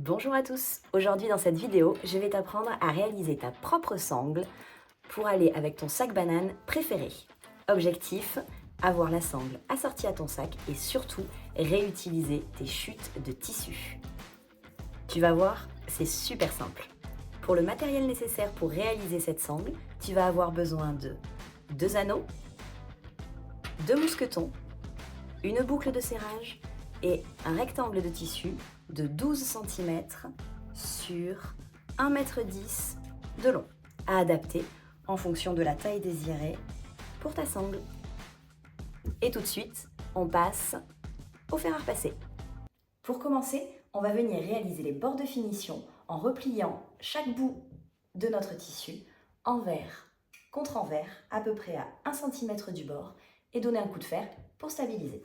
Bonjour à tous. Aujourd'hui dans cette vidéo, je vais t'apprendre à réaliser ta propre sangle pour aller avec ton sac banane préféré. Objectif, avoir la sangle assortie à ton sac et surtout réutiliser tes chutes de tissu. Tu vas voir, c'est super simple. Pour le matériel nécessaire pour réaliser cette sangle, tu vas avoir besoin de 2 anneaux, 2 mousquetons, une boucle de serrage et un rectangle de tissu de 12 cm sur 1,10 m de long, à adapter en fonction de la taille désirée pour ta sangle. Et tout de suite, on passe au fer à repasser. Pour commencer, on va venir réaliser les bords de finition en repliant chaque bout de notre tissu envers contre envers, à peu près à 1 cm du bord, et donner un coup de fer pour stabiliser.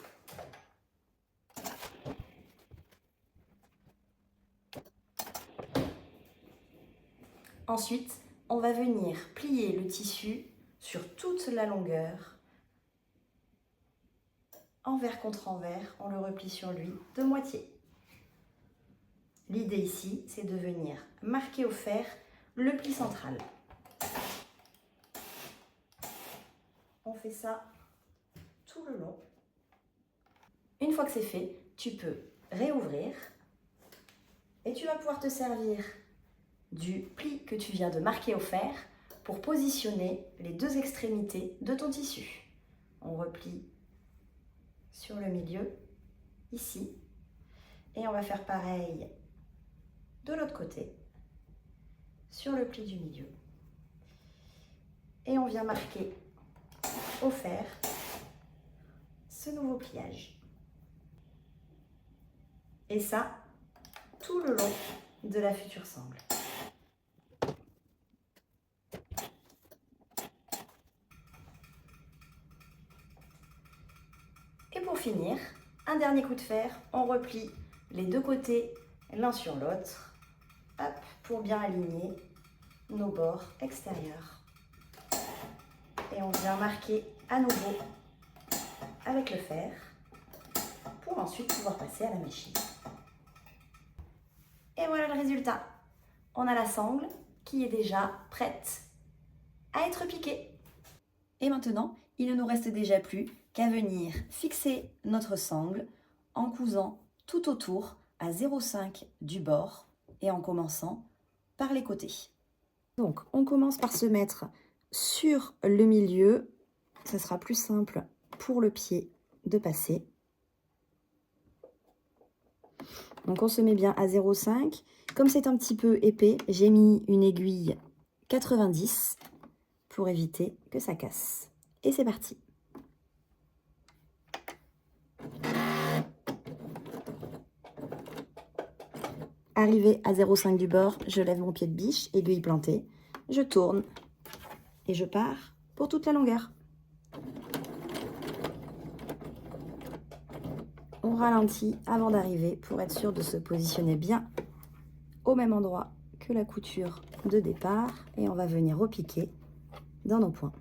Ensuite, on va venir plier le tissu sur toute la longueur, envers contre envers, on le replie sur lui de moitié. L'idée ici, c'est de venir marquer au fer le pli central. On fait ça tout le long. Une fois que c'est fait, tu peux réouvrir et tu vas pouvoir te servir du pli que tu viens de marquer au fer pour positionner les deux extrémités de ton tissu. On replie sur le milieu, ici, et on va faire pareil de l'autre côté, sur le pli du milieu. Et on vient marquer au fer ce nouveau pliage. Et ça, tout le long de la future sangle. Et pour finir, un dernier coup de fer, on replie les deux côtés l'un sur l'autre, pour bien aligner nos bords extérieurs. Et on vient marquer à nouveau avec le fer pour ensuite pouvoir passer à la machine. Et voilà le résultat. On a la sangle qui est déjà prête à être piquée. Et maintenant, il ne nous reste déjà plus qu'à venir fixer notre sangle en cousant tout autour à 0,5 du bord et en commençant par les côtés. Donc, on commence par se mettre sur le milieu. Ça sera plus simple pour le pied de passer. Donc, on se met bien à 0,5. Comme c'est un petit peu épais, j'ai mis une aiguille 90 pour éviter que ça casse. Et c'est parti. Arrivé à 0,5 du bord, je lève mon pied de biche, aiguille plantée, je tourne et je pars pour toute la longueur. On ralentit avant d'arriver pour être sûr de se positionner bien au même endroit que la couture de départ et on va venir repiquer dans nos points.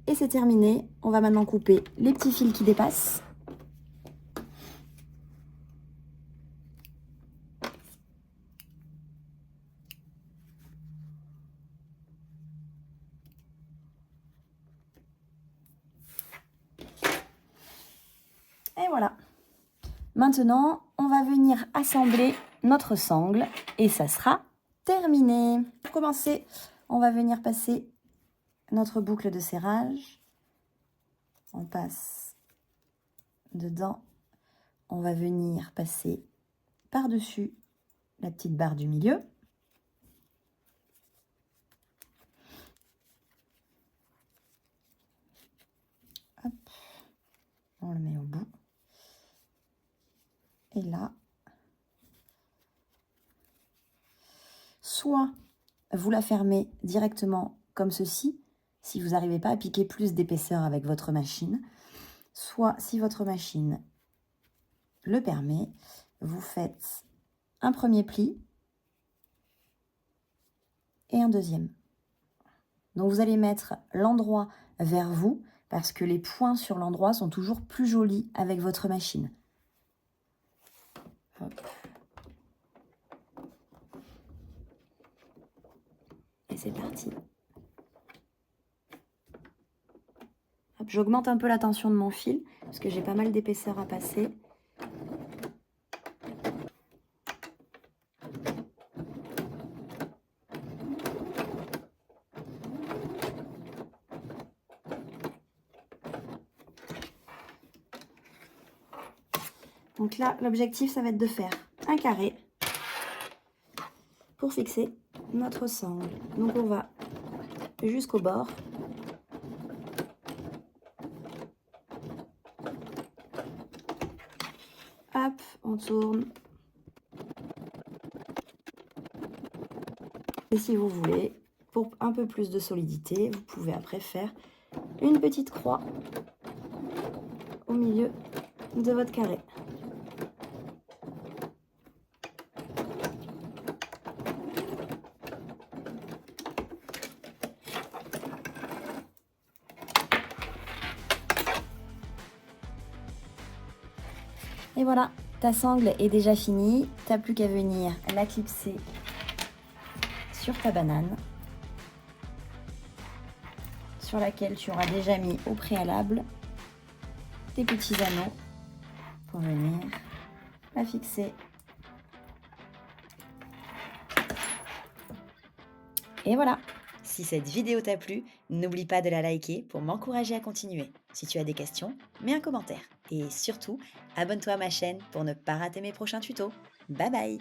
Et c'est terminé. On va maintenant couper les petits fils qui dépassent. Et voilà. Maintenant, on va venir assembler notre sangle et ça sera terminé. Pour commencer, on va venir passer notre boucle de serrage. On passe dedans. On va venir passer par-dessus la petite barre du milieu. Hop. On le met au bout. Et là, soit vous la fermez directement comme ceci, si vous n'arrivez pas à piquer plus d'épaisseur avec votre machine, soit si votre machine le permet, vous faites un premier pli et un deuxième. Donc vous allez mettre l'endroit vers vous parce que les points sur l'endroit sont toujours plus jolis avec votre machine. Hop. Et c'est parti. J'augmente un peu la tension de mon fil parce que j'ai pas mal d'épaisseur à passer. Donc là, l'objectif, ça va être de faire un carré pour fixer notre sangle. Donc on va jusqu'au bord. Hop, on tourne. Et si vous voulez, pour un peu plus de solidité, vous pouvez après faire une petite croix au milieu de votre carré. Et voilà, ta sangle est déjà finie. T'as plus qu'à venir la clipser sur ta banane, sur laquelle tu auras déjà mis au préalable tes petits anneaux pour venir la fixer. Et voilà. Si cette vidéo t'a plu, n'oublie pas de la liker pour m'encourager à continuer. Si tu as des questions, mets un commentaire. Et surtout, abonne-toi à ma chaîne pour ne pas rater mes prochains tutos. Bye bye!